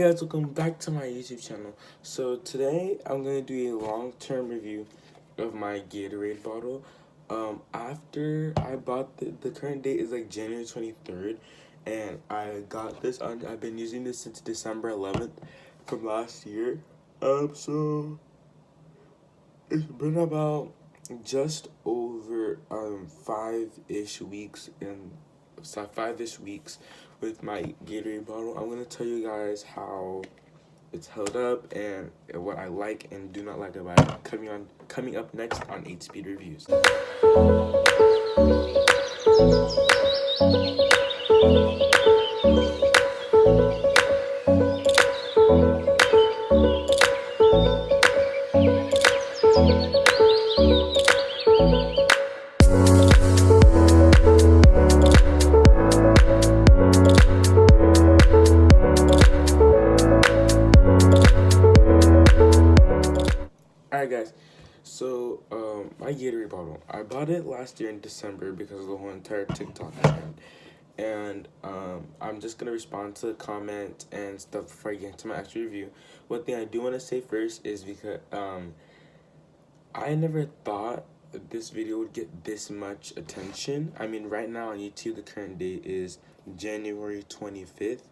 Hey guys, welcome back to my YouTube channel. So today I'm going to do a long-term review of my Gatorade bottle. After I bought the current date is like January 23rd, and I got this on, I've been using this since December 11th from last year. So it's been about just over 5-ish weeks with my Gatorade bottle. I'm gonna tell you guys how it's held up and what I like and do not like about it. Coming up next on 8 Speed Reviews. Alright guys, so my Gatorade bottle, I bought it last year in December because of the whole entire TikTok trend. And I'm just gonna respond to the comment and stuff before I get into my actual review. One thing I do want to say first is because I never thought that this video would get this much attention. I mean, right now on YouTube, the current date is January 25th.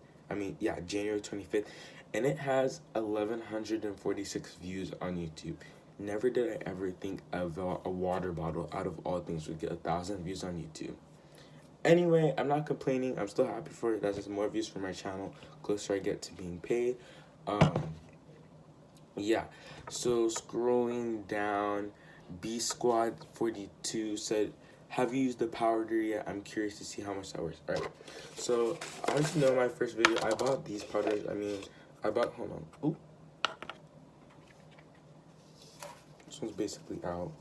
January 25th. And it has 1,146 views on YouTube. Never did I ever think of a water bottle, out of all things, would get 1,000 views on YouTube. Anyway, I'm not complaining. I'm still happy for it. That's just more views for my channel. Closer I get to being paid. Yeah. So scrolling down, B Squad 42 said, "Have you used the powder yet? I'm curious to see how much that works." All right. So I just know my first video. I bought these powders. Hold on. Ooh. This one's basically out.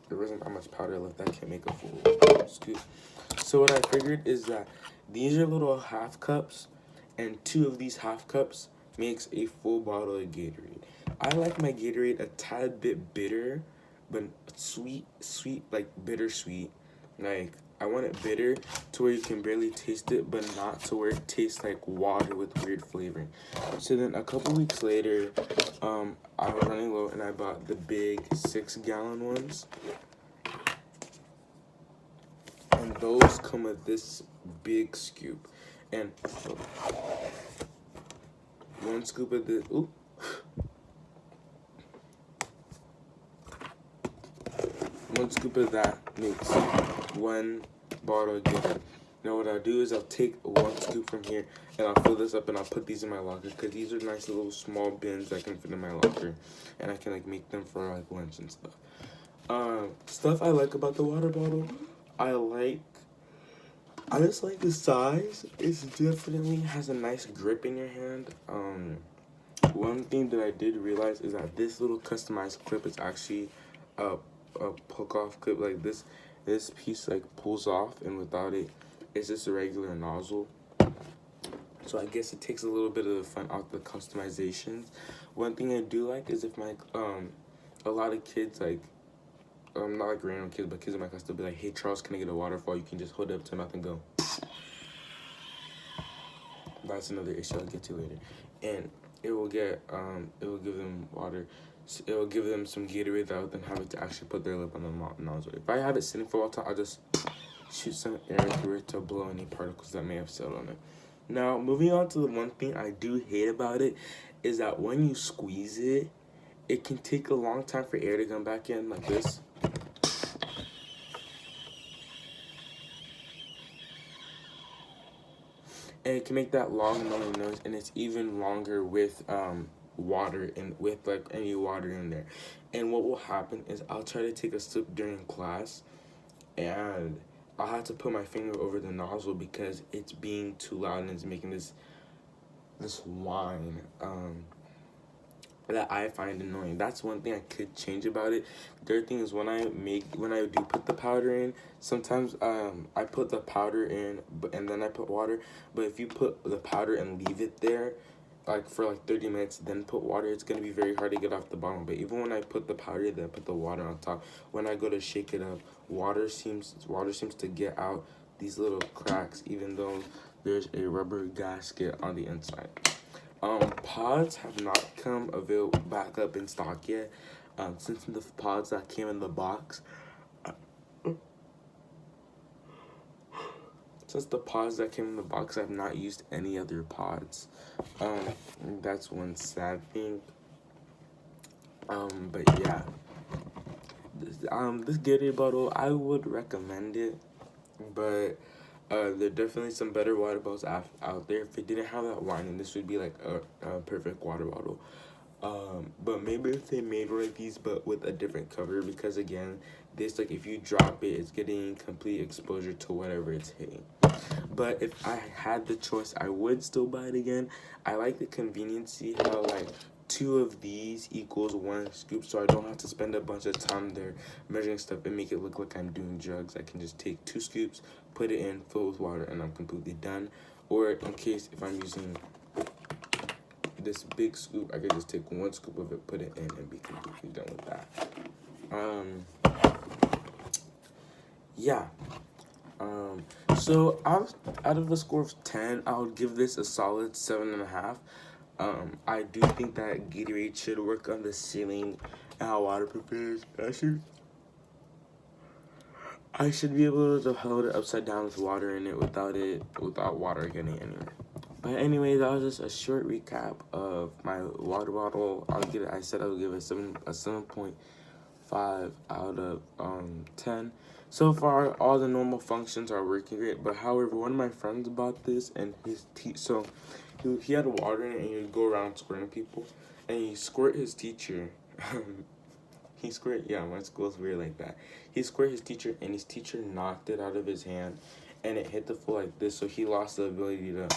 There wasn't that much powder left. I can't make a full scoop. So what I figured is that these are little half cups, and 2 of these half cups makes a full bottle of Gatorade. I like my Gatorade a tad bit bitter, but sweet, like bittersweet. Like, I want it bitter to where you can barely taste it, but not to where it tastes like water with weird flavoring. So then a couple weeks later, I was running low and I bought the big 6-gallon ones. And those come with this big scoop. And one scoop of this, ooh. One scoop of that makes 1 bottle of Gatorade. Now what I'll do is I'll take 1 scoop from here and I'll fill this up and I'll put these in my locker, because these are nice little small bins that can fit in my locker, and I can like make them for like lunch and stuff. Stuff I like about the water bottle, I just like the size. It definitely has a nice grip in your hand. One thing that I did realize is that this little customized clip is actually a poke off clip. Like this piece like pulls off, and without it, it's just a regular nozzle. So I guess it takes a little bit of the fun out the customizations. One thing I do like is if my a lot of kids, like not like random kids, but kids in my class, they'll be like, "Hey Charles, can I get a waterfall?" You can just hold it up to mouth and go. That's another issue I'll get to later. And it will give them water. It will give them some Gatorade without them having to actually put their lip on the nozzle. If I have it sitting for a while, I'll just shoot some air through it to blow any particles that may have settled on it. Now, moving on to the one thing I do hate about it is that when you squeeze it, it can take a long time for air to come back in, like this. And it can make that long annoying noise, and it's even longer with water and with like any water in there. And what will happen is I'll try to take a sip during class, and I'll have to put my finger over the nozzle because it's being too loud and it's making this whine that I find annoying. That's one thing I could change about it. The third thing is when I do put the powder in, sometimes I put the powder in and then I put water. But if you put the powder and leave it there like for like 30 minutes, then put water, it's gonna be very hard to get off the bottom. But even when I put the powder, then I put the water on top, when I go to shake it up, water seems to get out these little cracks, even though there's a rubber gasket on the inside. pods have not come available back up in stock yet. Since the pods that came in the box, I've not used any other pods. That's one sad thing. But yeah, this Gatorade bottle, I would recommend it, but there are definitely some better water bottles out there. If it didn't have that lining, this would be like a perfect water bottle. But maybe if they made one of these but with a different cover, because again, this, like, if you drop it, it's getting complete exposure to whatever it's hitting. But if I had the choice, I would still buy it again. I like the conveniency, how like 2 of these equals 1 scoop, so I don't have to spend a bunch of time there measuring stuff and make it look like I'm doing drugs. I can just take 2 scoops, put it in, fill with water, and I'm completely done. Or in case if I'm using this big scoop, I could just take 1 scoop of it, put it in, and be completely done with that. Yeah. So out of a score of 10, I would give this a solid 7.5. I do think that Gatorade should work on the ceiling and how waterproof it is. I should be able to hold it upside down with water in it without water getting anywhere. But anyway, that was just a short recap of my water bottle. I said I would give it a 7.5 out of 10. So far, all the normal functions are working great. But however, one of my friends bought this, and he had water in it, and he would go around squirting people, and he squirt his teacher. My school's weird like that. He squirted his teacher, and his teacher knocked it out of his hand, and it hit the floor like this, so he lost the ability to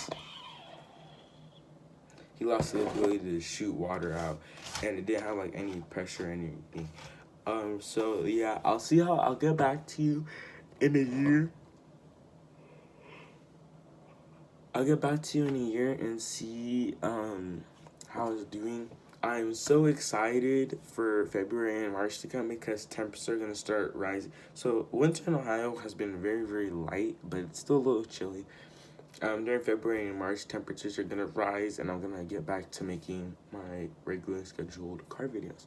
shoot water out, and it didn't have like any pressure or anything. So yeah, I'll get back to you in a year. I'll get back to you in a year and see how it's doing. I'm so excited for February and March to come because temps are going to start rising. So winter in Ohio has been very, very light, but it's still a little chilly. During February and March, temperatures are going to rise, and I'm going to get back to making my regularly scheduled car videos.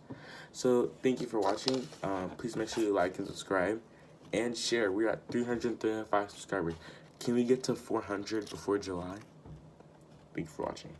So thank you for watching. Please make sure you like and subscribe and share. We're at 335 subscribers. Can we get to 400 before July? Thank you for watching.